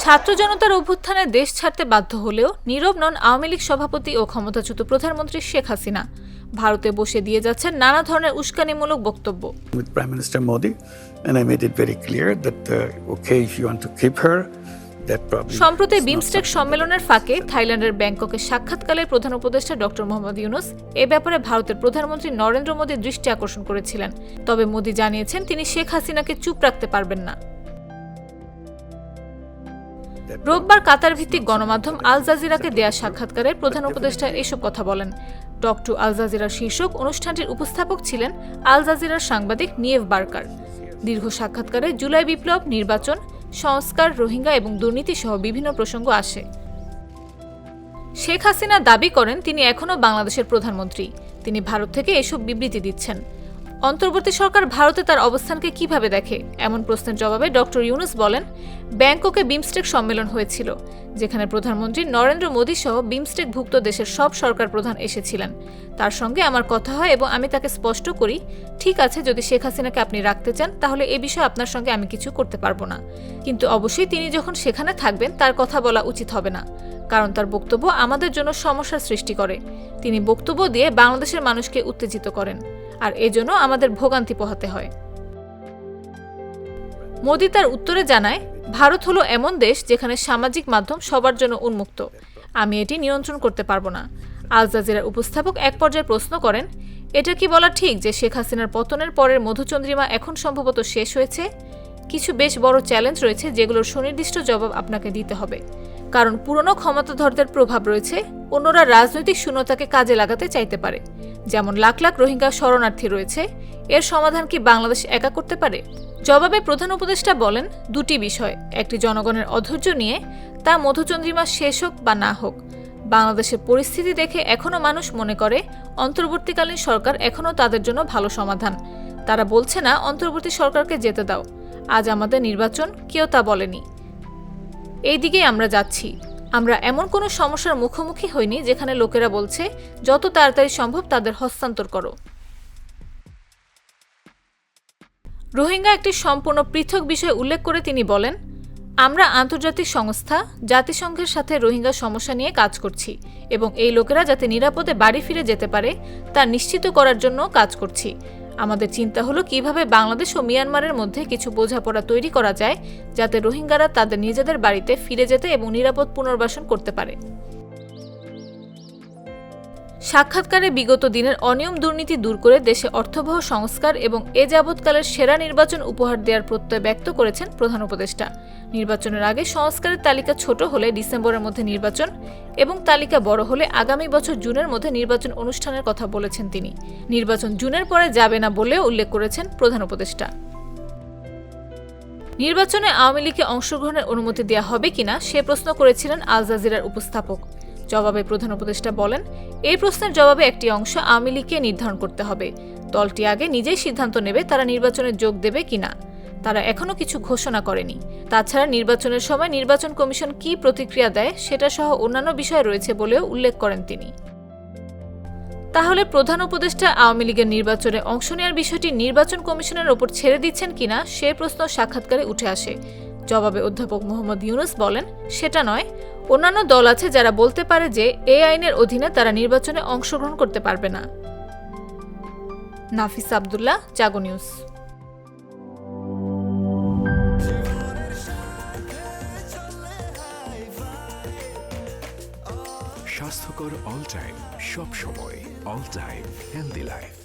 ছাত্র জনতার অভ্যুত্থানে দেশ ছাড়তে বাধ্য হলেও নীরব নন আওয়ামী লীগ সভাপতি ও ক্ষমতাচ্যুত প্রধানমন্ত্রী শেখ হাসিনা। ভারতে বসে দিয়ে যাচ্ছেন নানা ধরনের উস্কানিমূলক বক্তব্য। Prime Minister Modi, and I made it very clear that okay, if you want to keep her, that probably. সম্প্রতি বিমস্টেক সম্মেলনের ফাঁকে থাইল্যান্ডের ব্যাংককে সাক্ষাৎকালে প্রধান উপদেষ্টা ডক্টর মোহাম্মদ ইউনূস এ ব্যাপারে ভারতের প্রধানমন্ত্রী নরেন্দ্র মোদীর দৃষ্টি আকর্ষণ করেছিলেন। তবে মোদী জানিয়েছেন তিনি শেখ হাসিনাকে চুপ রাখতে পারবেন না। রোববার কাতার ভিত্তিক গণমাধ্যম আল জাজিরাকে দেয়া সাক্ষাৎকারে প্রধান উপদেষ্টা এসব কথা বলেন। টক টু আল জাজিরার শীর্ষক অনুষ্ঠানটির উপস্থাপক ছিলেন আল জাজিরার সাংবাদিক নিয়েভ বার্কার। দীর্ঘ সাক্ষাৎকারে জুলাই বিপ্লব, নির্বাচন, সংস্কার, রোহিঙ্গা এবং দুর্নীতি সহ বিভিন্ন প্রসঙ্গ আসে। শেখ হাসিনা দাবি করেন তিনি এখনও বাংলাদেশের প্রধানমন্ত্রী। তিনি ভারত থেকে এসব বিবৃতি দিচ্ছেন। অন্তর্বর্তী সরকার ভারতে তার অবস্থানকে কিভাবে দেখে এমন প্রশ্নের জবাবে ডক্টর ইউনূস বলেন, ব্যাংককে বিমস্টেক সম্মেলন হয়েছিল, যেখানে প্রধানমন্ত্রী নরেন্দ্র মোদী সহ বিমস্টেকভুক্ত দেশের সব সরকার প্রধান এসেছিলেন। তার সঙ্গে আমার কথা হয় এবং আমি তাকে স্পষ্ট করি, ঠিক আছে, যদি শেখ হাসিনাকে আপনি রাখতে চান তাহলে এ বিষয়ে আপনার সঙ্গে আমি কিছু করতে পারবো না, কিন্তু অবশ্যই তিনি যখন সেখানে থাকবেন তার কথা বলা উচিত হবে না, কারণ তার বক্তব্য আমাদের জন্য সমস্যার সৃষ্টি করে। তিনি বক্তব্য দিয়ে বাংলাদেশের মানুষকে উত্তেজিত করেন, আর এজন্য আমাদের ভোগান্তি পোহাতে হয়। মোদি তার উত্তরে জানায়, ভারত হলো এমন দেশ যেখানে সামাজিক মাধ্যম সবার জন্য উন্মুক্ত। আমি এটি নিয়ন্ত্রণ করতে পারবো না। আল জাজিরার উপস্থাপক এক পর্যায়ে প্রশ্ন করেন, এটা কি বলা ঠিক যে শেখ হাসিনার পতনের পরের মধুচন্দ্রিমা এখন সম্ভবত শেষ হয়েছে? কিছু বেশ বড় চ্যালেঞ্জ রয়েছে যেগুলোর সুনির্দিষ্ট জবাব আপনাকে দিতে হবে, কারণ পুরনো ক্ষমতাধরদের প্রভাব রয়েছে। অন্যরা রাজনৈতিক শূন্যতাকে কাজে লাগাতে চাইতে পারে, যেমন লাখ লাখ রোহিঙ্গা শরণার্থী রয়েছে। এর সমাধান কি বাংলাদেশ একা করতে পারে? জবাবে প্রধান উপদেষ্টা বলেন, দুটি বিষয়, একটি জনগণের অধৈর্য নিয়ে, তা মধুচন্দ্রিমা শেষ হোক বা না হোক। বাংলাদেশের পরিস্থিতি দেখে এখনও মানুষ মনে করে অন্তর্বর্তীকালীন সরকার এখনও তাদের জন্য ভালো সমাধান। তারা বলছে না অন্তর্বর্তী সরকারকে যেতে দাও, আজ আমাদের নির্বাচন, কেউ তা বলেনি। এই দিকেই আমরা যাচ্ছি। আমরা এমন কোনো সমস্যার মুখোমুখি হইনি যেখানে লোকেরা বলছে যত তাড়াতাড়ি সম্ভব তাদের হস্তান্তর করো। রোহিঙ্গা একটি সম্পূর্ণ পৃথক বিষয় উল্লেখ করে তিনি বলেন, আমরা আন্তর্জাতিক সংস্থা জাতিসংঘের সাথে রোহিঙ্গা সমস্যা নিয়ে কাজ করছি এবং এই লোকেরা যাতে নিরাপদে বাড়ি ফিরে যেতে পারে তা নিশ্চিত করার জন্য কাজ করছি। আমাদের চিন্তা হলো কিভাবে বাংলাদেশ ও মিয়ানমারের মধ্যে কিছু বোঝাপড়া তৈরি করা যায় যাতে রোহিঙ্গারা তাদের নিজেদের বাড়িতে ফিরে যেতে এবং নিরাপদ পুনর্বাসন করতে পারে। সাক্ষাৎকারে বিগত দিনের অনিয়ম দুর্নীতি দূর করে দেশে অর্থবহ সংস্কার এবং এ যাবৎকালের সেরা নির্বাচন উপহার দেওয়ার প্রত্যয় ব্যক্ত করেছেন প্রধান উপদেষ্টা। নির্বাচনের আগে সংস্কারের তালিকা ছোট হলে ডিসেম্বরের মধ্যে নির্বাচন এবং তালিকা বড় হলে আগামী বছর জুনের মধ্যে নির্বাচন অনুষ্ঠানের কথা বলেছেন তিনি। নির্বাচন জুনের পরে যাবে না বলেও উল্লেখ করেছেন প্রধান উপদেষ্টা। নির্বাচনে আওয়ামী লীগকে অংশগ্রহণের অনুমতি দেওয়া হবে কিনা সে প্রশ্ন করেছিলেন আল জাজিরার উপস্থাপক। জবাবে প্রধান উপদেষ্টা বলেন, এই প্রশ্নের জবাবে একটি অংশ আওয়ামী লীগকে নির্ধারণ করতে হবে। দলটি আগে নিজেই সিদ্ধান্ত নেবে তারা নির্বাচনে যোগ দেবে কিনা। তারা এখনো কিছু ঘোষণা করেনি। তাছাড়া নির্বাচনের সময় নির্বাচন কমিশন কী প্রতিক্রিয়া দেয় সেটা সহ অন্যান্য বিষয় রয়েছে বলেও উল্লেখ করেন তিনি। তাহলে প্রধান উপদেষ্টা আওয়ামী লীগের নির্বাচনে অংশ নেওয়ার বিষয়টি নির্বাচন কমিশনের ওপর ছেড়ে দিচ্ছেন কিনা সে প্রশ্ন সাক্ষাৎকারে উঠে আসে। জবাবে অধ্যাপক মোহাম্মদ ইউনূস বলেন, সেটা নয়, অন্যান্য দল আছে যারা বলতে পারে যে এই আইনের অধীনে তারা নির্বাচনে অংশগ্রহণ করতে পারবে না। নাফিস আব্দুল্লাহ, জাগো নিউজ। স্বাস্থ্যকর অল টাইম, সব সময়, অল টাইম হেলদি লাইফ।